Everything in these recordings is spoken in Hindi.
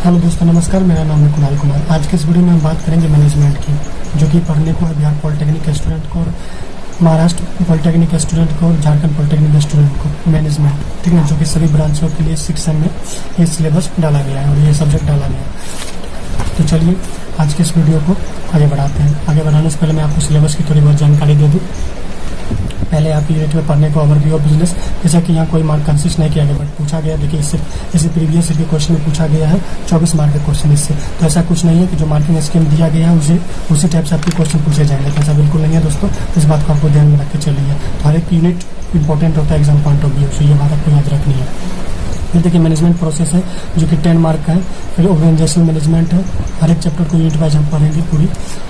हेलो दोस्तों, नमस्कार। मेरा नाम है कुणाल कुमार। आज के इस वीडियो में हम बात करेंगे मैनेजमेंट की, जो कि पढ़ने को है बिहार पॉलिटेक्निक के स्टूडेंट को और महाराष्ट्र पॉलिटेक्निक के स्टूडेंट को और झारखंड पॉलिटेक्निक के स्टूडेंट को मैनेजमेंट, ठीक है, जो कि सभी ब्रांचों के लिए 6 सेम में ये सिलेबस डाला गया है और ये सब्जेक्ट डाला गया है। तो चलिए आज के इस वीडियो को आगे बढ़ाते हैं। आगे बढ़ाने से पहले मैं आपको सिलेबस की थोड़ी बहुत जानकारी दे दूँ। पहले आप यूनिट में पढ़ने को ओवरव्यू ऑफ बिजनेस, जैसा कि यहाँ कोई मार्क कंसिस्ट नहीं किया गया, बट पूछा गया। देखिए इससे प्रीवियस ईयर के क्वेश्चन में पूछा गया है 24 मार्क का क्वेश्चन इससे। तो ऐसा कुछ नहीं है कि जो मार्किंग स्कीम दिया गया है उसी टाइप से आपके क्वेश्चन पूछे जाएंगे, तो ऐसा बिल्कुल नहीं है दोस्तों। इस बात को आपको ध्यान में रख के चलिए। तो हर एक यूनिट इंपॉर्टेंट होता है एग्जाम पॉइंट ऑफ व्यू से, ये बात आपको याद रखनी है। फिर देखिए मैनेजमेंट प्रोसेस है जो कि 10 मार्क का है। फिर ऑर्गेनाइजेशनल मैनेजमेंट है, हर एक चैप्टर को यूनिट वाइज हम पढ़ेंगे पूरी।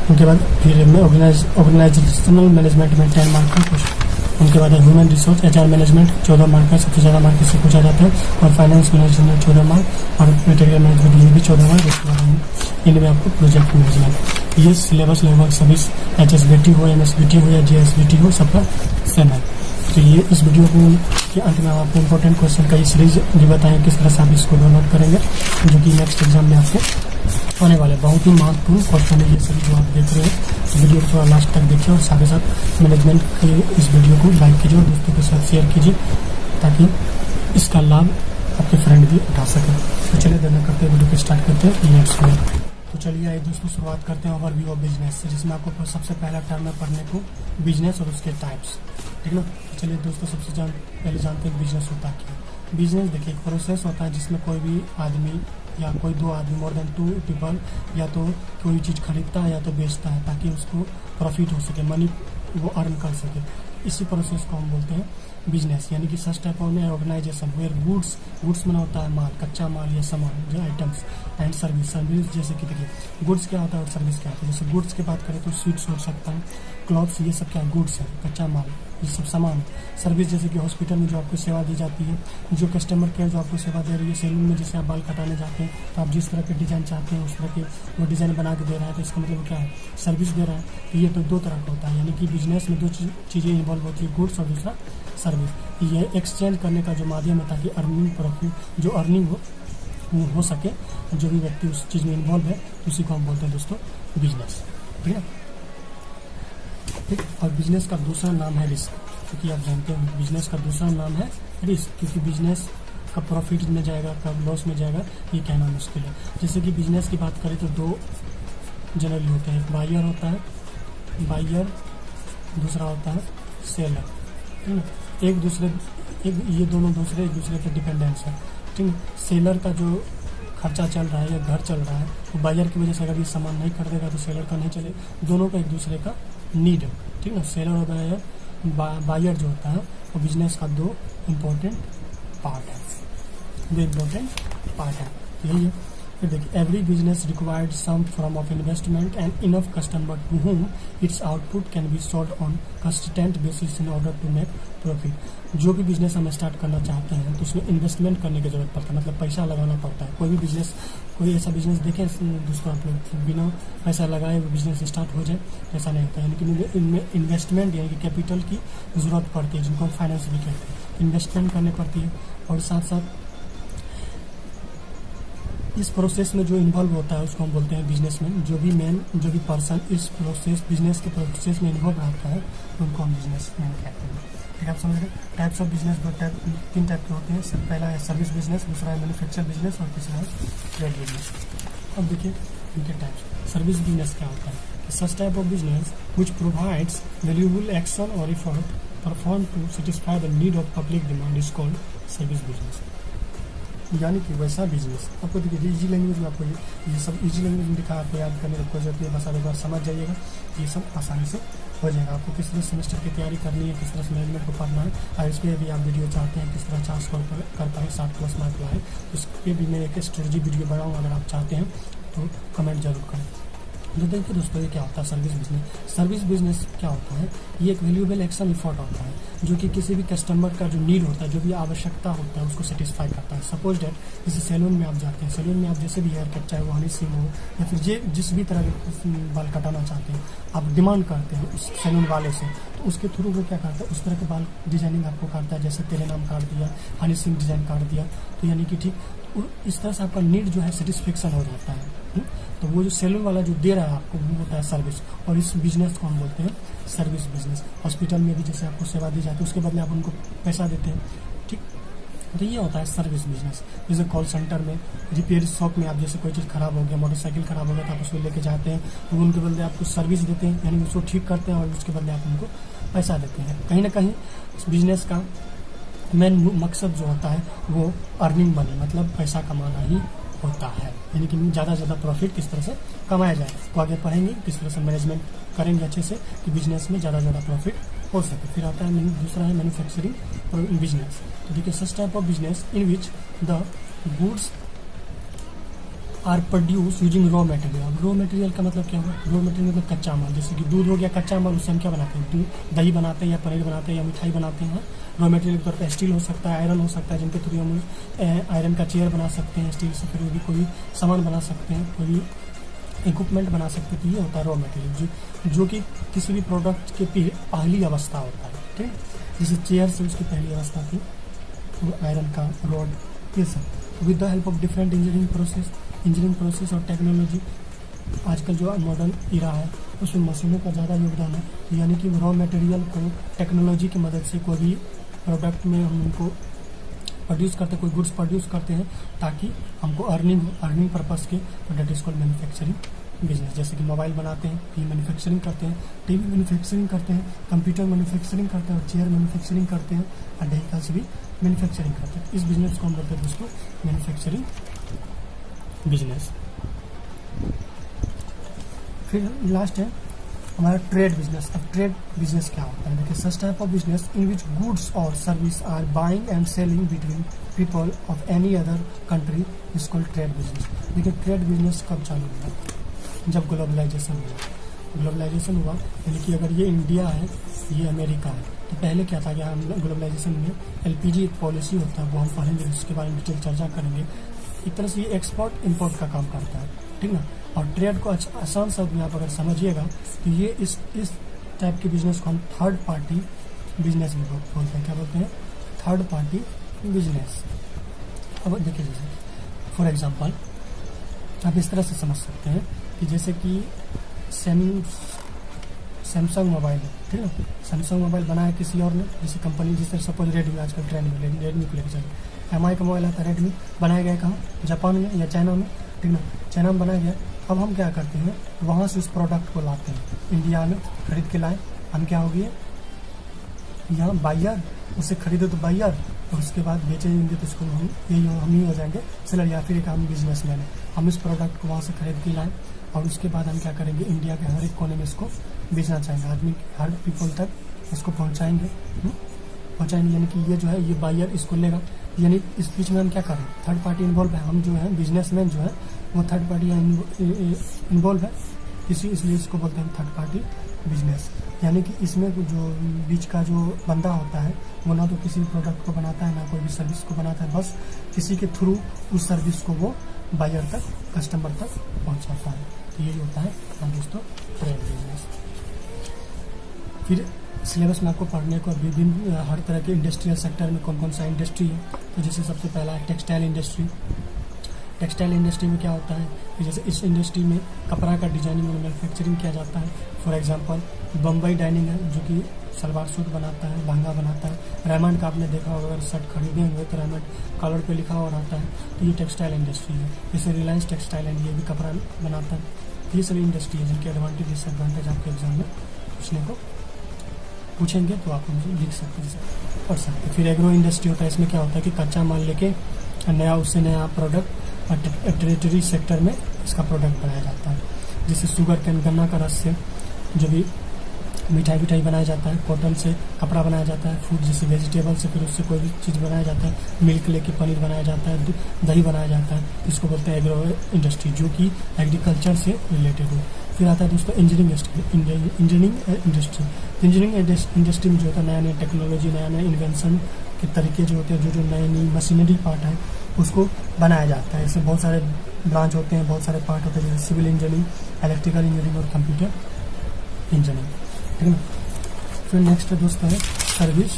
उनके बाद फिर ऑर्गेनाइजेशनल मैनेजमेंट में 10 मार्क का क्वेश्चन। उनके बाद है human resource HR management 14 mark का, सबसे ज़्यादा मार्क इससे पूछा जाता है। और फाइनेंस मैनेजमेंट 14 मार्क और मटेरियल मैनेजमेंट ये भी 14 मार्क। उसके बाद इनमें आपको प्रोजेक्ट मैनेजमेंट, ये सिलेबस लगभग सभी HSBT हो, MSBT हो या JSBT हो, सबका सेम है। तो ये इस वीडियो के अंत में आपको इंपॉर्टेंट क्वेश्चन का ये सीरीज भी बताएं किस तरह से आप इसको डाउनलोड करेंगे, जो कि नेक्स्ट एग्जाम में आपको आने वाले बहुत ही महत्वपूर्ण क्वेश्चन है ये सभी जो आप देख रहे हैं। तो वीडियो को थोड़ा लास्ट तक देखिए और साथ ही साथ मैनेजमेंट के इस वीडियो को लाइक कीजिए और दोस्तों के साथ शेयर कीजिए, ताकि इसका लाभ आपके फ्रेंड भी उठा सकें। तो चलिए देर न करते वीडियो को स्टार्ट करते हैं नेक्स्ट में। तो चलिए आइए दोस्तों शुरुआत करते हैं ओवरव्यू ऑफ बिजनेस से, जिसमें आपको सबसे पहला टर्म है पढ़ने को बिजनेस और उसके टाइप्स, ठीक ना। तो चलिए दोस्तों सबसे पहले जानते हैं बिजनेस होता क्या है। बिजनेस देखिए एक प्रोसेस होता है जिसमें कोई भी आदमी या कोई दो आदमी, मोर देन 2 पीपल, या तो कोई चीज़ खरीदता है या तो बेचता है ताकि उसको प्रॉफिट हो सके, मनी वो अर्न कर सके। इसी प्रोसेस को हम बोलते हैं बिजनेस। यानी कि such type of organisation where goods में होता है माल, कच्चा माल या सामान, जो आइटम्स एंड सर्विस। जैसे कि देखिए गुड्स क्या होता है और सर्विस क्या होता है। जैसे गुड्स की बात करें तो स्वीट्स हो सकता है, क्लॉथ्स, ये सब क्या गुड्स है, कच्चा माल, ये सब सामान। सर्विस जैसे कि हॉस्पिटल में जो आपको सेवा दी जाती है, जो कस्टमर केयर जो आपको सेवा दे रही है, सैलून में जैसे आप बाल कटाने जाते हैं तो आप जिस तरह के डिज़ाइन चाहते हैं उस तरह के वो डिज़ाइन बना के दे रहा है, तो इसका मतलब क्या है, सर्विस दे रहा है। तो ये तो 2 तरह का होता है, यानी कि बिजनेस में 2 चीज़ें इन्वॉल्व होती है, गुड्स और दूसरा सर्विस। ये एक्सचेंज करने का जो माध्यम है ताकि जो अर्निंग हो सके, जो भी व्यक्ति उस चीज़ में इन्वॉल्व है उसी को हम बोलते हैं दोस्तों बिजनेस, ठीक है। ठीक, और बिजनेस का दूसरा नाम है रिस्क, क्योंकि आप जानते हैं बिजनेस का दूसरा नाम है रिस्क, क्योंकि बिजनेस कब प्रॉफिट में जाएगा कब लॉस में जाएगा ये कहना मुश्किल है। जैसे कि बिजनेस की बात करें तो 2 जनरली होते हैं, बायर होता है बायर, दूसरा होता है सेलर, ठीक है। ये दोनों दूसरे एक दूसरे पर डिपेंडेंस है, ठीक है। सेलर का जो खर्चा चल रहा है या घर चल रहा है तो बायर की वजह से अगर ये सामान नहीं खरीदेगा तो सेलर का नहीं चले, दोनों का एक दूसरे का नीड है, ठीक है। सेलर और बायर जो होता है वो बिजनेस का 2 इम्पोर्टेंट पार्ट है, यही है। फिर देखिए every business required some form of investment and enough customer to whom its output can be sold on consistent basis in order to make profit. जो भी बिजनेस हम स्टार्ट करना चाहते हैं तो उसमें इन्वेस्टमेंट करने की जरूरत पड़ता है, मतलब पैसा लगाना पड़ता है। कोई ऐसा बिजनेस देखें जिसको आप लोग बिना पैसा लगाए वो बिजनेस स्टार्ट हो जाए, ऐसा नहीं होता है। यानी कि इनमें इन्वेस्टमेंट यानी कि कैपिटल की ज़रूरत पड़ती है, जिनको हम फाइनेंस भी कहते हैं, इन्वेस्टमेंट करनी पड़ती है। और साथ साथ इस प्रोसेस में जो इन्वॉल्व होता है उसको हम बोलते हैं बिजनेसमैन। जो भी पर्सन इस बिजनेस के प्रोसेस में इन्वॉल्व रहता है उनको हम बिजनेसमैन कहते हैं, ठीक है। आप समझ रहे हैं। टाइप्स ऑफ बिजनेस 3 टाइप के होते हैं। पहला है सर्विस बिजनेस, दूसरा है मैन्युफैक्चर बिजनेस और तीसरा है ट्रेड बिजनेस। अब देखिए इनके टाइप्स। सर्विस बिजनेस क्या होता है, such type of business which provides valuable action और effort perform to satisfy the need of public demand is called service business. यानी कि वैसा बिजनेस आपको देखिए इजी लैंग्वेज में आपको ये सब इजी लैंग्वेज में दिखा, आपको याद करने की कोई जरूरत नहीं, बस आप एक बार समझ जाइएगा, ये सब आसानी से हो जाएगा। आपको किस तरह सेमेस्टर की तैयारी करनी है, किस तरह से मैनेजमेंट को पढ़ना है, और इस पर भी आप वीडियो चाहते हैं किस तरह 4 स्कोर कर पाए 60+ मार्क लाए, इस पर भी मैं एक स्ट्रेटजी वीडियो बनाऊँगा। अगर आप चाहते हैं तो कमेंट जरूर करें। तो देखिए दोस्तों ये क्या होता है सर्विस बिजनेस। सर्विस बिजनेस क्या होता है, ये एक वैल्यूएबल एक्शन इफोर्ट होता है जो कि किसी भी कस्टमर का जो नीड होता है, जो भी आवश्यकता होता है उसको सेटिस्फाई करता है। सपोज डेट जैसे सैलून में आप जाते हैं, सैलून में आप जैसे भी हेयर कट, चाहे वो हनी सिंह हो या फिर जिस भी तरह के बाल कटाना चाहते हैं, आप डिमांड करते हैं उस सैलून वाले से, तो उसके थ्रू वो क्या करता है उस तरह के बाल डिजाइनिंग आपको करता है। जैसे तेरे नाम काट दिया, हनी सिंह डिजाइन काट दिया, तो यानी कि ठीक इस तरह से आपका नीड जो है सेटिस्फेक्शन हो जाता है। तो वो जो सेलर वाला जो दे रहा है आपको वो होता है सर्विस, और इस बिजनेस को हम बोलते हैं सर्विस बिजनेस। हॉस्पिटल में भी जैसे आपको सेवा दी जाती है उसके बदले आप उनको पैसा देते हैं, ठीक। तो ये होता है सर्विस बिजनेस। जैसे कॉल सेंटर में, रिपेयर शॉप में आप जैसे कोई चीज़ खराब हो गया, मोटरसाइकिल खराब हो गया तो आप उसको लेके जाते हैं, तो उनके बदले आपको सर्विस देते हैं, यानी उसको ठीक करते हैं और उसके बदले आप उनको पैसा देते हैं। कहीं ना कहीं बिजनेस का मेन मकसद जो होता है वो अर्निंग मनी, मतलब पैसा कमाना ही होता है, यानी कि ज़्यादा से ज़्यादा प्रॉफिट किस तरह से कमाया जाए। तो आगे पढ़ेंगे किस तरह से मैनेजमेंट करेंगे अच्छे से कि बिजनेस में ज़्यादा से ज़्यादा प्रॉफिट हो सके। फिर आता है दूसरा है मैन्युफैक्चरिंग बिजनेस। तो देखिए such type of business in which the goods are produce using raw material. अब रॉ मटेरियल का मतलब क्या हुआ? रॉ मटेरियल मतलब कच्चा माल। जैसे कि दूध हो गया कच्चा माल, उससे हम क्या बनाते हैं? दूध दही बनाते हैं या पनीर बनाते हैं या मिठाई बनाते हैं। रॉ मटेरियल के तौर पर स्टील हो सकता है, आयरन हो सकता है, जिनके थ्रू हम आयरन का चेयर बना सकते हैं स्टील से, फिर भी कोई सामान बना सकते हैं, कोई इक्विपमेंट बना सकते हैं। तो ये होता है रॉ मटेरियल जो कि किसी भी प्रोडक्ट के पहली अवस्था होता है, ठीक। जैसे चेयर से उसकी पहली अवस्था थी वो आयरन का रॉड, ये सब। With the help of different engineering process और टेक्नोलॉजी, आजकल जो मॉडर्न इरा है उसमें मशीनों का ज़्यादा योगदान है। यानी कि रॉ मटेरियल को टेक्नोलॉजी की मदद से कोई भी प्रोडक्ट में हम उनको प्रोड्यूस करते हैं, कोई गुड्स प्रोड्यूस करते हैं ताकि हमको अर्निंग पर्पज़ के, तो that is called manufacturing business. जैसे कि मोबाइल बनाते हैं, ये मैन्युफैक्चरिंग करते हैं, टीवी मैन्युफैक्चरिंग करते हैं, कंप्यूटर मैन्युफैक्चरिंग करते हैं और चेयर मैन्युफैक्चरिंग करते हैं और व्हीकल्स भी मैन्युफैक्चरिंग करते हैं। इस बिजनेस को हम बोलते हैं दोस्तों मैन्युफैक्चरिंग बिजनेस। फिर लास्ट है हमारा ट्रेड बिजनेस। अब ट्रेड बिजनेस क्या होता है? देखिए such type of business in which goods और service are buying and selling between people of any other country is called trade business. देखिए ट्रेड बिजनेस कब चालू हुआ? जब ग्लोबलाइजेशन हुआ। ग्लोबलाइजेशन हुआ यानी कि अगर ये इंडिया है, ये अमेरिका है, तो पहले क्या था कि हम ग्लोबलाइजेशन में LPG एक पॉलिसी होता है, वो हम पढ़ेंगे, उसके बारे में डिटेल चर्चा करेंगे। एक तरह से ये एक्सपोर्ट इम्पोर्ट का काम करता है, ठीक ना। और ट्रेड को आसान शब्द में आप अगर समझिएगा तो ये इस टाइप के बिजनेस को हम थर्ड पार्टी बिजनेस भी बोलते हैं। क्या बोलते हैं? Third party business. अब देखिए जैसे फॉर एग्जांपल आप इस तरह से समझ सकते हैं कि जैसे कि सैमसंग मोबाइल है, ठीक है। सैमसंग मोबाइल बनाया किसी और ने, जैसे कंपनी, जिस तरह सपोज रेडमी, आजकल ट्रेंड में रेडमी को लेकर चलिए। MI का मोबाइल आता है रेडमी, बनाया गया कहाँ? जापान में या चाइना में, ठीक ना। चाइना में बनाया गया। अब हम क्या करते हैं, वहाँ से उस प्रोडक्ट को लाते हैं, इंडिया में खरीद के लाए। हम क्या हो गए यहाँ बायर, उसे खरीदे तो बायर, और उसके बाद बेचेंगे तो उसको हम ही हो जाएंगे सेलर, या फिर एक हम बिजनेसमैन है। हम इस प्रोडक्ट को वहाँ से खरीद के लाए और उसके बाद हम क्या करेंगे, इंडिया के हर एक कोने में इसको बेचना चाहेंगे, आदमी हर पीपल तक इसको पहुँचाएंगे। यानी कि ये जो है ये बायर इसको लेगा, यानी इस बीच में हम क्या करें, थर्ड पार्टी इन्वॉल्व है। हम जो है बिजनेसमैन जो है वो थर्ड पार्टी इन्वॉल्व है, इसलिए इसको बोलते हैं थर्ड पार्टी बिजनेस। यानी कि इसमें जो बीच का जो बंदा होता है वो ना तो किसी प्रोडक्ट को बनाता है, ना कोई भी सर्विस को बनाता है, बस किसी के थ्रू उस सर्विस को वो बायर तक, कस्टमर तक पहुंचाता है। तो यही होता है दोस्तों ट्रेड बिजनेस। फिर सिलेबस में आपको पढ़ने को विभिन्न हर तरह के इंडस्ट्रियल सेक्टर में कौन कौन सा इंडस्ट्री है। तो जैसे सबसे पहला है टेक्सटाइल इंडस्ट्री। टेक्सटाइल इंडस्ट्री में क्या होता है कि जैसे इस इंडस्ट्री में कपड़ा का डिजाइनिंग और मैन्युफैक्चरिंग किया जाता है। फॉर एग्जांपल बम्बई डाइनिंग है जो कि सलवार सूट बनाता है, लहंगा बनाता है। रेमंड का आपने देखा होगा, अगर शर्ट खरीदे हुए तो रेमंड कलर पे लिखा हुआ रहता है, तो ये टेक्सटाइल इंडस्ट्री है। जैसे रिलायंस टेक्सटाइल है, ये भी कपड़ा बनाता है। ये सभी इंडस्ट्री है जिनके एडवांटेज डिसएडवांटेज आपके एग्जाम में पूछेंगे तो आप मुझे लिख सकते हैं, पढ़ सकते हैं। फिर एग्रो इंडस्ट्री होता है, इसमें क्या होता है कि कच्चा माल लेके उससे नया प्रोडक्ट और टेरिटरी सेक्टर में इसका प्रोडक्ट बनाया जाता है। जैसे शुगर कैन, गन्ना का रस से जो भी मिठाई बनाया जाता है, कॉटन से कपड़ा बनाया जाता है, फूड जैसे वेजिटेबल से फिर उससे कोई भी चीज़ बनाया जाता है, मिल्क लेके पनीर बनाया जाता है, दही बनाया जाता है। इसको बोलते हैं एग्रो इंडस्ट्री, जो कि एग्रीकल्चर से रिलेटेड हो। फिर आता है दोस्तों इंजीनियरिंग इंडस्ट्री। इंजीनियरिंग इंडस्ट्री में जो होता है नया नया टेक्नोलॉजी, नया नया इन्वेंशन के तरीके जो होते हैं, जो नई नई मशीनरी पार्ट है उसको बनाया जाता है। इससे बहुत सारे ब्रांच होते हैं, बहुत सारे पार्ट होते हैं, जैसे सिविल इंजीनियरिंग, इलेक्ट्रिकल इंजीनियरिंग और कंप्यूटर इंजीनियरिंग, ठीक है। फिर नेक्स्ट दोस्तों है सर्विस।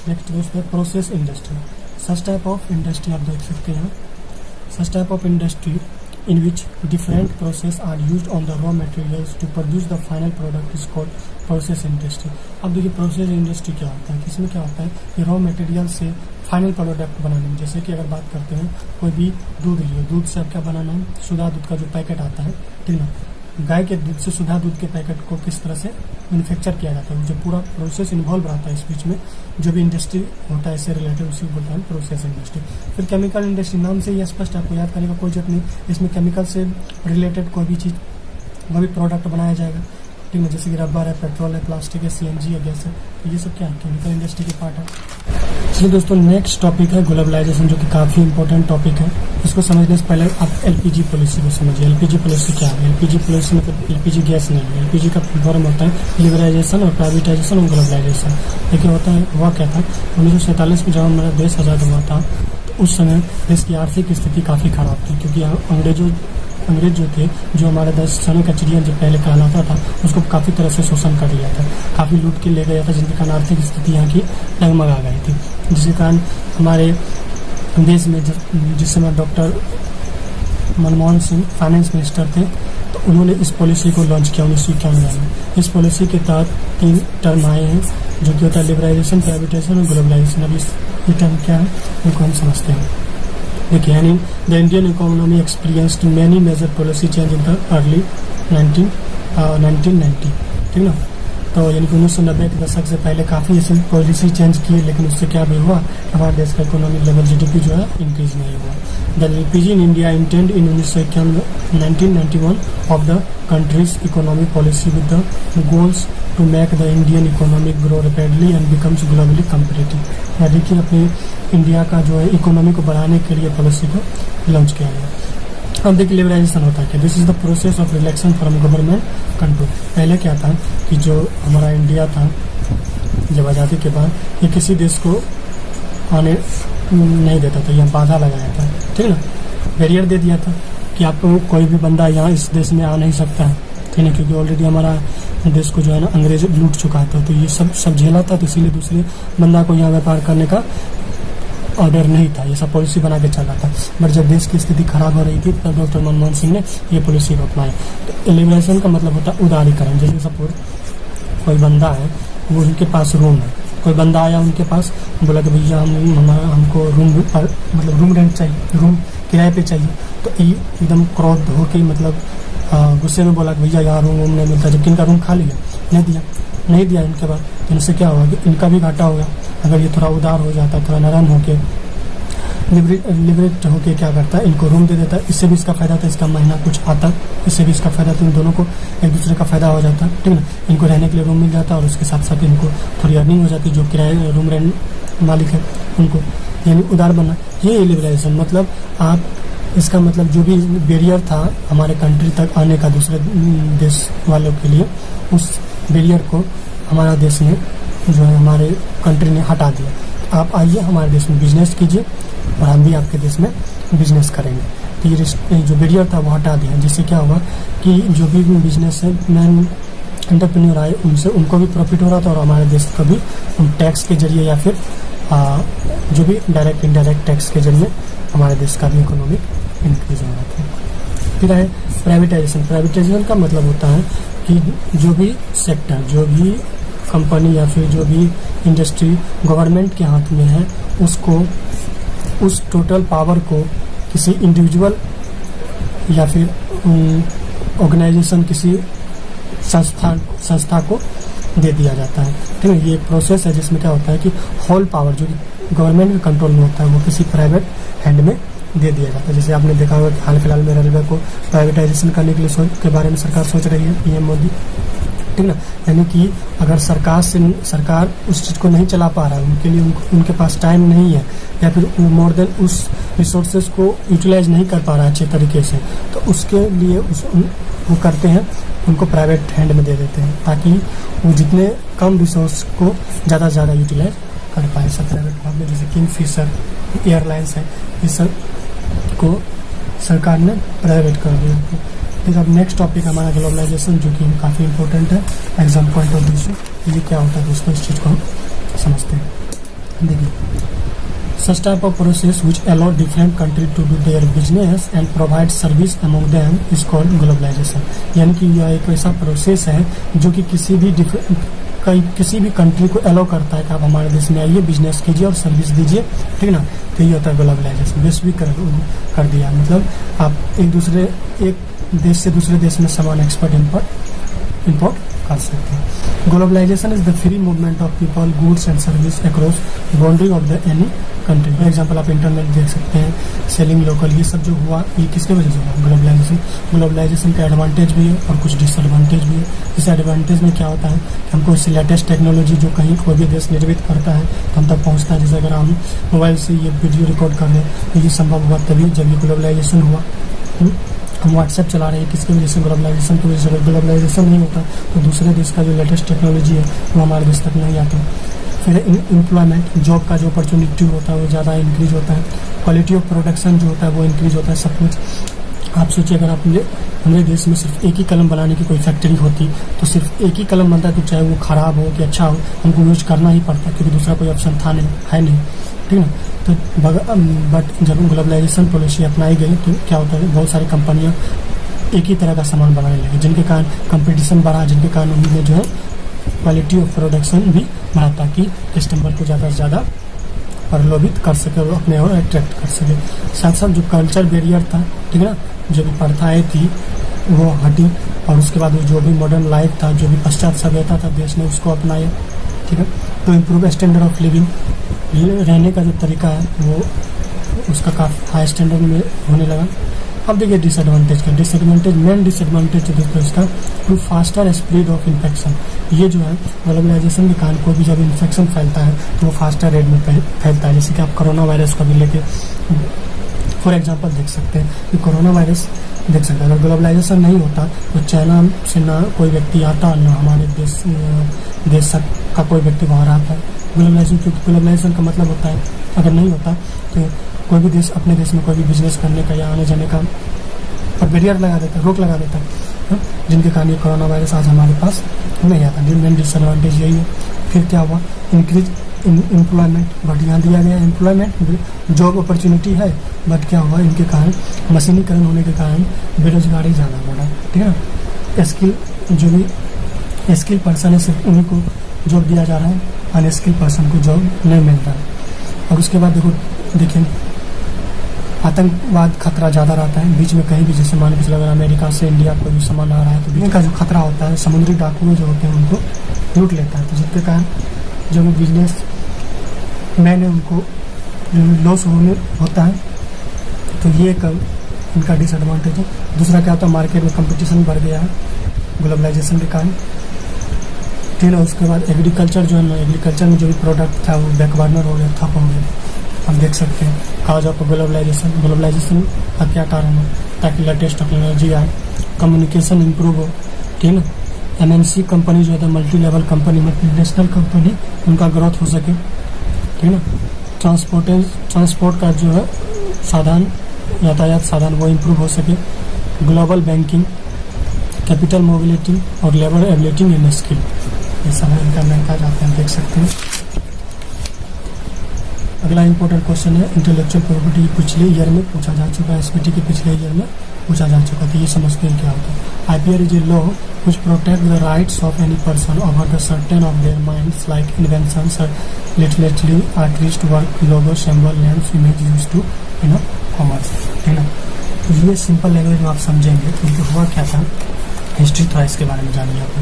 नेक्स्ट दोस्तों है process industry. Such type of industry आप देख सकते हैं, सच type of industry in which different process are used on the raw materials to produce the final product is called process industry। अब देखिए प्रोसेस इंडस्ट्री क्या होता है, इसमें क्या होता है कि रॉ मटेरियल से फाइनल प्रोडक्ट बनाने में, जैसे कि अगर बात करते हैं कोई भी दूध लियो, दूध से अब क्या बनाना है, सुधा दूध का जो पैकेट आता है, ठीक ना, गाय के दूध से सुधा दूध के पैकेट को किस तरह से मैन्युफैक्चर किया जाता है, जो पूरा प्रोसेस इन्वॉल्व रहता है इस बीच में, जो भी इंडस्ट्री होता है इससे रिलेटेड उसी को बोलते हैं प्रोसेस इंडस्ट्री। फिर केमिकल इंडस्ट्री, नाम से ही स्पष्ट, आपको याद करने का कोई जरूरत नहीं, इसमें केमिकल से रिलेटेड कोई भी चीज़, कोई भी प्रोडक्ट बनाया जाएगा, ठीक है, जैसे कि रबर है, पेट्रोल है, प्लास्टिक है, CNG है, गैस है, ये सब क्या है, केमिकल इंडस्ट्री के पार्ट है। चलिए दोस्तों, नेक्स्ट टॉपिक है ग्लोबलाइजेशन, जो कि काफ़ी इंपॉर्टेंट टॉपिक है। इसको समझने से पहले आप LPG पॉलिसी को समझिए। LPG पॉलिसी क्या है? LPG पॉलिसी मतलब LPG गैस नहीं है, LPG का फॉर्म होता है लिबरलाइजेशन और प्राइवेटाइजेशन और ग्लोबलाइजेशन। देखिए होता है, हुआ क्या था 1947 में जब हमारा देश आज़ाद हुआ था, तो उस समय देश की आर्थिक स्थिति काफ़ी खराब थी, क्योंकि अंग्रेज जो थे, जो हमारे देश सोने का चिड़िया जो पहले कहलाता था, उसको काफ़ी तरह से शोषण कर लिया था, काफ़ी लूट के ले गया था, जिनके कारण आर्थिक स्थिति यहाँ की डगमगा गई थी, जिसके कारण हमारे देश में जिस समय doctor Manmohan Singh finance minister थे, तो उन्होंने इस पॉलिसी को लॉन्च किया 1991 में। इस पॉलिसी के तहत 3 टर्म आए हैं, जो कि होता है लिबरलाइजेशन, प्राइवेटाइजेशन और ग्लोबलाइजेशन। अब ये टर्म क्या है, इनको हम समझते हैं। देखिए, यानी the Indian economy experienced many major policy change in the early 1990, ठीक ना। तो यानी कि 1990 के दशक से पहले काफ़ी ऐसे पॉलिसी चेंज किए, लेकिन उससे क्या भी हुआ, हमारे देश का इकोनॉमिक लेवल GDP जो है इंक्रीज नहीं हुआ। The LPG in India intend in 1991 of the country's economic policy with the goals to make the Indian economic grow rapidly and becomes globally competitive. यानी कि अपने इंडिया का जो है इकोनॉमी को बढ़ाने के लिए पॉलिसी को लॉन्च किया गया। अब देखिए लिबरलाइजेशन होता है क्या, this is the process of relaxation from government control. पहले क्या था कि जो हमारा इंडिया था, जब आज़ादी के बाद, ये किसी देश को आने नहीं देता था, यह बाधा लगाया था, ठीक ना, बैरियर दे दिया था कि आपको कोई भी बंदा यहाँ इस देश में आ नहीं सकता है, ठीक है, क्योंकि ऑलरेडी हमारा देश को जो है ना अंग्रेज लूट चुका था, तो ये सब झेला था, तो इसीलिए दूसरे बंदा को यहाँ व्यापार करने का ऑर्डर नहीं था, ये सब पॉलिसी बना के चला था। बट जब देश की स्थिति खराब हो रही थी, तब डॉक्टर मनमोहन सिंह ने ये पॉलिसी को अपनाया। तो लिबरेशन का मतलब होता है उदारीकरण। जैसे सपोज कोई बंदा है, वो उनके पास रूम है, कोई बंदा आया उनके पास, बोला कि भैया हमको रूम रेंट चाहिए, रूम किराए पे चाहिए, तो एकदम क्रोध होके मतलब गुस्से में बोला कि भैया यहाँ रूम नहीं मिलता, जबकि इनका रूम खाली है, नहीं दिया इनके बाद, तो इनसे क्या होगा कि इनका भी घाटा होगा। अगर ये थोड़ा उदार हो जाता, थोड़ा नरम होके लिबरेट होके क्या करता है, इनको रूम दे देता है, इससे भी इसका फायदा था, इसका महीना कुछ आता, इससे भी इसका फायदा था, इन दोनों को एक दूसरे का फायदा हो जाता, ठीक ना। इनको रहने के लिए रूम मिल जाता और उसके साथ साथ इनको थोड़ी अर्निंग हो जाती, जो किराए रूम रेंट मालिक है उनको, यानी उदार बनना। ये लिबरलाइजेशन मतलब आप, इसका मतलब जो भी बैरियर था हमारे कंट्री तक आने का दूसरे देश वालों के लिए, उस बैरियर को हमारा देश ने जो है, हमारे कंट्री ने हटा दिया। आप आइए हमारे देश में बिजनेस कीजिए और हम भी आपके देश में बिजनेस करेंगे। तो ये जो बैरियर था वो हटा दिया, जिससे क्या हुआ कि जो भी बिजनेस मैन एंटरप्रेन्योर आए, उनको भी प्रॉफिट हो रहा था, और हमारे देश को भी टैक्स के जरिए या फिर जो भी डायरेक्ट इनडायरेक्ट टैक्स के जरिए हमारे देश का भी इकोनॉमिक इंक्रीज हो रहा था। फिर है प्राइवेटाइजेशन। प्राइवेटाइजेशन का मतलब होता है कि जो भी सेक्टर, जो भी कंपनी या फिर जो भी इंडस्ट्री गवर्नमेंट के हाथ में है, उसको उस टोटल पावर को किसी इंडिविजुअल या फिर ऑर्गेनाइजेशन, किसी संस्था को दे दिया जाता है, ठीक है। ये एक प्रोसेस है जिसमें क्या होता है कि होल पावर जो गवर्नमेंट के कंट्रोल में होता है, वो किसी प्राइवेट हैंड में दे दिया जाता है। जैसे आपने देखा होगा कि हाल फिलहाल में रेलवे को प्राइवेटाइजेशन करने के लिए के बारे में सरकार सोच रही है, PM मोदी, ठीक ना। यानी कि अगर सरकार उस चीज़ को नहीं चला पा रहा है, उनके लिए उनके पास टाइम नहीं है, या फिर मोर देन उस रिसोर्सेज को यूटिलाइज नहीं कर पा रहा है अच्छे तरीके से, तो उसके लिए वो करते हैं, उनको प्राइवेट हैंड में दे देते हैं, ताकि वो जितने कम रिसोर्स को ज़्यादा से ज़्यादा यूटिलाइज कर पाए। सब प्राइवेट भाग में, जैसे किंगफिशर एयरलाइंस है, इस सब को सरकार ने प्राइवेट कर दिया। फिर अब नेक्स्ट टॉपिक हमारा ग्लोबलाइजेशन, जो कि काफ़ी इंपॉर्टेंट है एग्जाम पॉइंट ऑफ व्यू से। ये क्या होता है दोस्तों, इस चीज़ को हम समझते हैं। देखिए Such type of process which allow different countries to do their business and provide service among them is called globalization. यानी कि यह एक ऐसा प्रोसेस है जो कि किसी भी कंट्री को अलाउ करता है कि आप हमारे देश में आइए, बिजनेस कीजिए और सर्विस दीजिए, ठीक ना। तो ये होता है ग्लोबलाइजेशन। वैश्वीकरण कर दिया, मतलब आप एक देश से दूसरे देश में सामान एक्सपोर्ट इंपोर्ट कर सकते हैं। Globalisation is the free movement of people, goods and service across boundary of the any country. For example आप इंटरनेट देख सकते हैं, सेलिंग लोकल, ये सब जो हुआ ये किसके वजह से हुआ? ग्लोबलाइजेशन। ग्लोबलाइजेशन का एडवांटेज भी है और कुछ डिसएडवांटेज भी है। इस एडवांटेज में क्या होता है कि हमको इससे लेटेस्ट टेक्नोलॉजी जो कहीं कोई भी देश निर्मित करता है तो हम तक पहुँचता है। जैसे अगर हम मोबाइल से ये वीडियो रिकॉर्ड कर रहे हैं तो ये संभव हुआ तभी जब ये ग्लोबलाइजेशन हुआ। हम व्हाट्सएप चला रहे हैं, किसकी वजह से? ग्लोबलाइजेशन की वजह से। अगर ग्लोबलाइजेशन नहीं होता तो दूसरे देश का जो लेटेस्ट टेक्नोलॉजी है वो हमारे देश तक नहीं आता। फिर एम्प्लॉयमेंट, जॉब का जो अपॉर्चुनिटी होता है वो ज़्यादा इंक्रीज होता है। क्वालिटी ऑफ प्रोडक्शन जो होता है वो इंक्रीज होता है। सब कुछ आप सोचिए, अगर आप हमारे देश में सिर्फ एक ही कलम बनाने की कोई फैक्ट्री होती तो सिर्फ एक ही कलम बनता है, तो चाहे वो ख़राब हो कि अच्छा हो हमको यूज करना ही पड़ता, क्योंकि दूसरा कोई ऑप्शन था नहीं, है नहीं, ठीक ना। तो बट जब ग्लोबलाइजेशन पॉलिसी अपनाई गई तो क्या होता है, बहुत सारी कंपनियां एक ही तरह का सामान बनाने लगी, जिनके कारण कंपटीशन बढ़ा, जिनके कारण उन्होंने जो है क्वालिटी ऑफ प्रोडक्शन भी बढ़ा, ताकि कस्टमर को ज़्यादा से ज़्यादा प्रलोभित कर सके और अपने और अट्रैक्ट कर सके। साथ साथ जो कल्चर बैरियर था, ठीक है ना, जो भी प्रथाएँ थी वो हटी, और उसके बाद जो भी मॉडर्न लाइफ था, जो भी पश्चात सभ्यता था, देश ने उसको अपनाया, ठीक है। तो इम्प्रूव स्टैंडर्ड ऑफ लिविंग, रहने का जो तरीका है वो उसका काफ़ी हाई स्टैंडर्ड में होने लगा। अब देखिए डिसएडवांटेज का। मेन डिसएडवांटेज जो दोस्तों इसका, to faster spread of infection. ये जो है ग्लोबलाइजेशन के कारण कोई भी जब इन्फेक्शन फैलता है तो वो फास्टर रेट में फैलता है। जैसे कि आप कोरोना वायरस को भी लेके फॉर एग्जांपल देख सकते हैं कि कोरोना वायरस देख सकते हैं, अगर ग्लोबलाइजेशन नहीं होता तो चाइना से ना कोई व्यक्ति आता, ना हमारे देश का कोई व्यक्ति बाहर आता है। ग्लोबलाइजेशन का मतलब होता है अगर नहीं होता तो कोई भी देश अपने देश में कोई भी बिजनेस करने का या आने जाने का पर बैरियर लगा देता है, रोक लगा देता है, जिनके कारण ये कोरोना वायरस आज हमारे पास नहीं आता। मेन डिसएडवांटेज यही है। फिर क्या हुआ, इंक्रीज एम्प्लॉयमेंट, बट यहाँ दिया गया एम्प्लॉयमेंट, जॉब अपॉर्चुनिटी है, बट क्या हुआ, इनके कारण मशीनीकरण होने के कारण बेरोजगारी ज़्यादा बढ़ा, ठीक है ना। स्किल, जो भी स्किल पर्सन है सिर्फ उन्हीं को जॉब दिया जा रहा है, अनस्किल पर्सन को जॉब नहीं मिल रहा है। और उसके बाद देखिए आतंकवाद खतरा ज़्यादा रहता है बीच में, कहीं भी जैसे मान के चलो अगर अमेरिका से इंडिया कोई भी सामान आ रहा है तो बीच का जो खतरा होता है, समुद्री डाकुओं जो होते हैं उनको लूट लेता है, तो जिसके कारण जो भी बिजनेस मैन है उनको लॉस होता है। तो ये एक इनका डिसएडवांटेज है। दूसरा क्या होता है, मार्केट में कंपटीशन बढ़ गया है ग्लोबलाइजेशन के कारण, ठीक है। उसके बाद एग्रीकल्चर जो है ना, एग्रीकल्चर में जो भी प्रोडक्ट था वो बैकबर्नर हो गया, ठप हो गया। हम देख सकते हैं काज ऑफ ग्लोबलाइजेशन का क्या कारण है, ताकि लेटेस्ट टेक्नोलॉजी आए, कम्युनिकेशन इंप्रूव हो, ठीक है। MNC कंपनी जो है multi level company, multinational company, उनका ग्रोथ हो सके, ठीक है ना। ट्रांसपोर्ट का जो है साधन, यातायात साधन वो इम्प्रूव हो सके। ग्लोबल बैंकिंग, कैपिटल मोबिलिटी और लेबर एबिलिटी इन स्किल, ये सब इनका मैं कहा जाता है, देख सकते हैं। अगला इंपॉर्टेंट क्वेश्चन है इंटेलेक्चुअल प्रॉपर्टी, पिछले ईयर में पूछा जा चुका है, SPT के पिछले ईयर में पूछा जा चुका था। ये समझते हैं क्या होता है। IPR is a law which protect the rights of any person over the certain of their minds, like inventions, literally artist work, logo, symbol, names, image used to commerce, है ना। तो ये सिंपल लैंग्वेज में आप समझेंगे तो हुआ क्या था, हिस्ट्री थोड़ा इसके बारे में जानिए आप।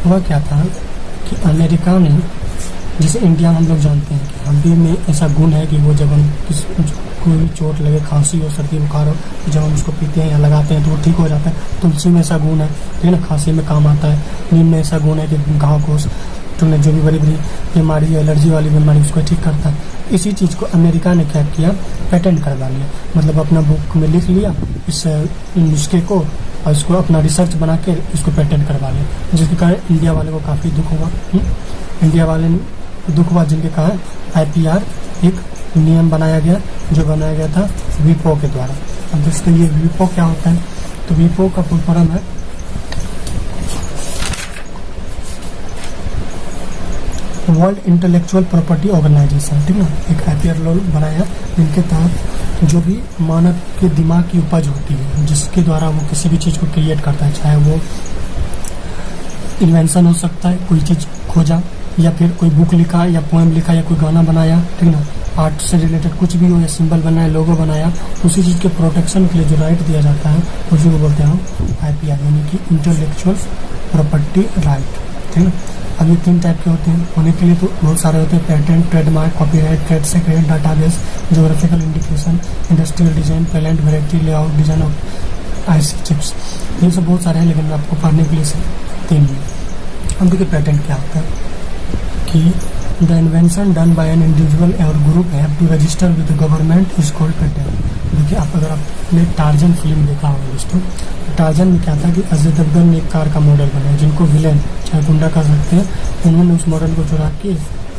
हुआ क्या था कि अमेरिका ने, जैसे इंडिया में हम लोग जानते हैं कि हल्दी में ऐसा गुण है कि वो जब हम कोई भी चोट लगे, खांसी हो, सर्दी बुखार हो, तो जब हम उसको पीते हैं या लगाते हैं तो वो ठीक हो जाता है। तुलसी में ऐसा गुण है, ठीक है ना, खांसी में काम आता है। नीम में ऐसा गुण है कि घाव को, जो भी बड़ी बड़ी बीमारी, एलर्जी वाली बीमारी, उसको ठीक करता है। इसी चीज़ को अमेरिका ने क्या किया, पेटेंट करवा लिया, मतलब अपना बुक में लिख लिया इस नुस्खे को और इसको अपना रिसर्च बना के इसको पेटेंट करवा लिया, जिसके कारण इंडिया वाले को काफ़ी दुख हुआ। इंडिया वाले दुख हुआ जिनके कारण IPR एक नियम बनाया गया, जो बनाया गया था WIPO के द्वारा। अब दोस्तों ये WIPO क्या होता है, तो WIPO का फुल फॉर्म है वर्ल्ड इंटेलेक्चुअल प्रॉपर्टी ऑर्गेनाइजेशन, ठीक ना, एक IPR लॉ बनाया जिनके तहत जो भी मानव के दिमाग की उपज होती है जिसके द्वारा वो किसी भी चीज़ को क्रिएट करता है, चाहे वो इन्वेंशन हो सकता है, कोई चीज़ खोजा या फिर कोई बुक लिखा या पोएम लिखा या कोई गाना बनाया, ठीक ना, आर्ट से रिलेटेड कुछ भी हो या सिंबल बनाया, लोगो बनाया, उसी चीज़ के प्रोटेक्शन के लिए जो राइट दिया जाता है उसी को बोलते हैं IPR, यानी कि इंटेलेक्चुअल प्रॉपर्टी राइट, ठीक है। अब ये 3 टाइप के होते हैं, होने के लिए तो बहुत सारे होते हैं, patent, trademark, copyright, trade secret, database, geographical indication, industrial design, patent, variety, layout, design of IC chips, ये सब बहुत सारे हैं, लेकिन आपको पढ़ने के लिए सिर्फ 3 है। अब देखिए पेटेंट क्या होता है कि the invention done by an individual और group have to register with the government is called patent. देखिए आप अगर आपने टार्जन फिल्म देखा होगा दोस्तों, टार्जन में क्या था कि अजय देवगन ने एक कार का मॉडल बनाया जिनको विलेन चाहे गुंडा कर सकते हैं, उन्होंने उस मॉडल को चुरा के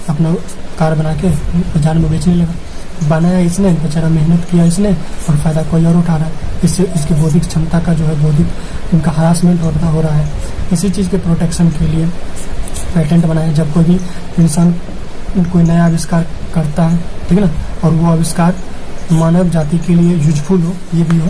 अपना कार बना के बाजार में बेचने लगा। बनाया इसने, बेचारा मेहनत किया इसने और फायदा कोई और उठा रहा है, इससे इसकी बौद्धिक क्षमता का जो है बौद्धिक इनका हरासमेंट हो रहा है। इसी चीज़ के प्रोटेक्शन के लिए पेटेंट बनाए। जब कोई भी इंसान कोई नया आविष्कार करता है, ठीक है ना, और वो आविष्कार मानव जाति के लिए यूजफुल हो, ये भी हो,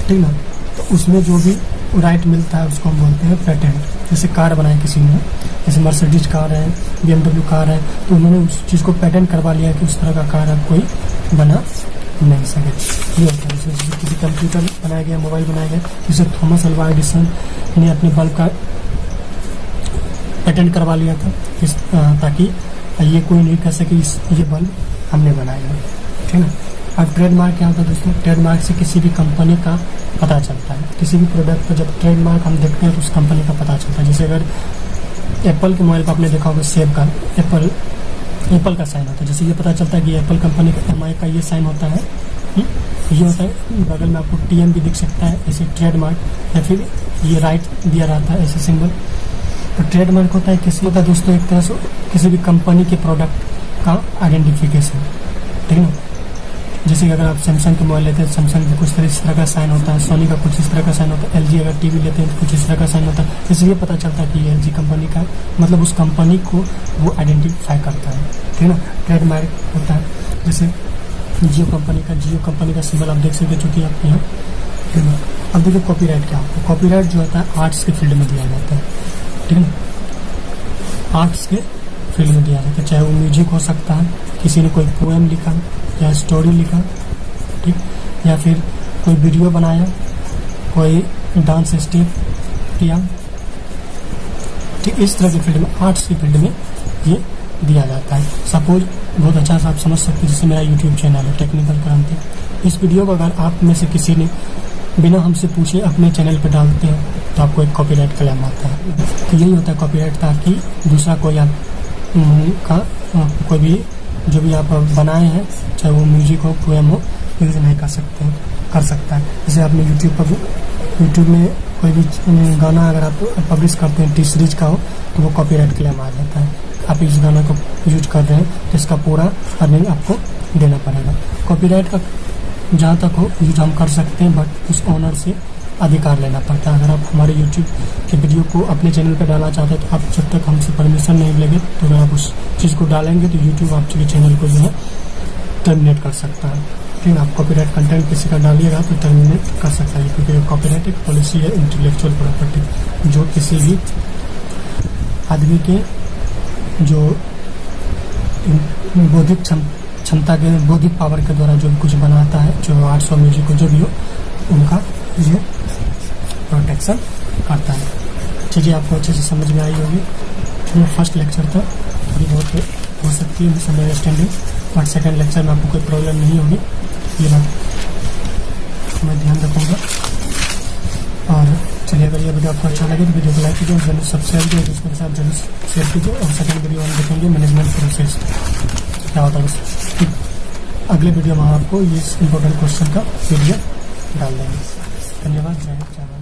ठीक ना, तो उसमें जो भी राइट मिलता है उसको हम बोलते हैं पेटेंट। जैसे कार बनाए किसी ने, जैसे मर्सिडीज कार है, BMW कार है, तो उन्होंने उस चीज़ को पेटेंट करवा लिया कि उस तरह का कार अब कोई बना नहीं सके। ये होता है। जैसे किसी कंप्यूटर बनाया गया, मोबाइल बनाया गया, जैसे थॉमस अल्वा एडिसन ने अपने बल्ब का पेटेंट करवा लिया था ताकि ये कोई नहीं कह सके ये बल्ब हमने बनाया है, ठीक है। अब ट्रेडमार्क क्या होता है दोस्तों? ट्रेडमार्क से किसी भी कंपनी का पता चलता है। किसी भी प्रोडक्ट पर जब ट्रेडमार्क हम देखते हैं तो उस कंपनी का पता चलता है। जैसे अगर एप्पल के मोबाइल पर आपने देखा होगा सेब का एप्पल का साइन होता है, जैसे ये पता चलता है कि एप्पल कंपनी का MI का ये साइन होता है, ये होता है। बगल में आपको TM भी दिख सकता है, ऐसे ट्रेडमार्क, या फिर ये राइट दिया रहता है ऐसे सिंबल। तो ट्रेडमार्क होता है किसी होता है दोस्तों एक तरह से किसी भी कंपनी के प्रोडक्ट का आइडेंटिफिकेशन, ठीक है ना। जैसे कि अगर आप सैमसंग के मोबाइल लेते हैं, सैमसंग का कुछ इस तरह का साइन होता है, सोनी का कुछ इस तरह का साइन होता है, LG अगर TV लेते हैं तो कुछ इस तरह का साइन होता है। इसलिए पता चलता है कि ये LG कंपनी का, मतलब उस कंपनी को वो आइडेंटिफाई करता है, ठीक है ना। ट्रेडमार्क होता है जैसे जियो कंपनी का सिंबल आप देख सकते हैं, चूँकि आप यहाँ, ठीक है ना। अब देखिए कॉपीराइट क्या होता है। कॉपीराइट जो होता है आर्ट्स के फील्ड में दिया जाता है, ठीक है ना। आर्ट्स के फील्ड में दिया जाता है, चाहे वो म्यूजिक हो सकता है, किसी ने कोई पोएम लिखा या स्टोरी लिखा, ठीक, या फिर कोई वीडियो बनाया, कोई डांस स्टेप किया, ठीक, इस तरह के फील्ड में, आर्ट्स की फील्ड में ये दिया जाता है। सपोज बहुत अच्छा सा आप समझ सकते हैं, जैसे मेरा YouTube चैनल है टेक्निकल क्रांति, इस वीडियो को अगर आप में से किसी ने बिना हमसे पूछे अपने चैनल पर डालते हैं तो आपको एक कॉपीराइट क्लेम आता है। तो यही होता है कॉपीराइट, ताकि दूसरा कोई आप कोई भी जो भी आप बनाए हैं, चाहे वो म्यूजिक हो, पोएम हो, यूज नहीं कर सकता है। जैसे आपने यूट्यूब में कोई भी गाना अगर आप पब्लिश करते हैं, T सीरीज का हो, तो वो कॉपीराइट क्लेम आ जाता है। आप इस गाना को यूज कर रहे हैं तो इसका पूरा अर्निंग आपको देना पड़ेगा। कॉपीराइट का जहाँ तक हो यूज हम कर सकते हैं, बट उस ओनर से अधिकार लेना पड़ता है। अगर आप हमारे YouTube के वीडियो को अपने चैनल पर डालना चाहते हैं तो आप जब तक हमसे परमिशन नहीं लेंगे, तो अगर आप उस चीज़ को डालेंगे तो YouTube आपके चैनल को जो है टर्मिनेट कर सकता है, ठीक है। आप कॉपीराइट कंटेंट किसी का डालिएगा तो टर्मिनेट कर सकता है, क्योंकि कॉपीराइट एक पॉलिसी है इंटेलेक्चुअल प्रॉपर्टी, जो किसी भी आदमी के जो बौद्धिक क्षमता के, बौद्धिक पावर के द्वारा जो कुछ बनाता है, जो आर्ट्स और म्यूजिक को जो भी हो, उनका ये प्रोटेक्शन करता है। चीज़ें आपको अच्छे से समझ में आई होगी। जो फर्स्ट लेक्चर था थोड़ी बहुत हो सकती है मिसअंडरस्टैंडिंग, बट सेकेंड लेक्चर में आपको कोई प्रॉब्लम नहीं होगी, ये बात मैं ध्यान रखूँगा। और चलिए, अगर ये वीडियो आपको अच्छा लगे तो वीडियो को लाइक कीजिए, जरूर सब्सक्राइब कीजिए, दोस्तों के साथ जरूर शेयर कीजिए। और सेकेंड वीडियो हम देखेंगे मैनेजमेंट प्रोसेस क्या होता है। अगले वीडियो में आपको ये इम्पोर्टेंट क्वेश्चन का वीडियो डाल देंगे। धन्यवाद। जय हिंद।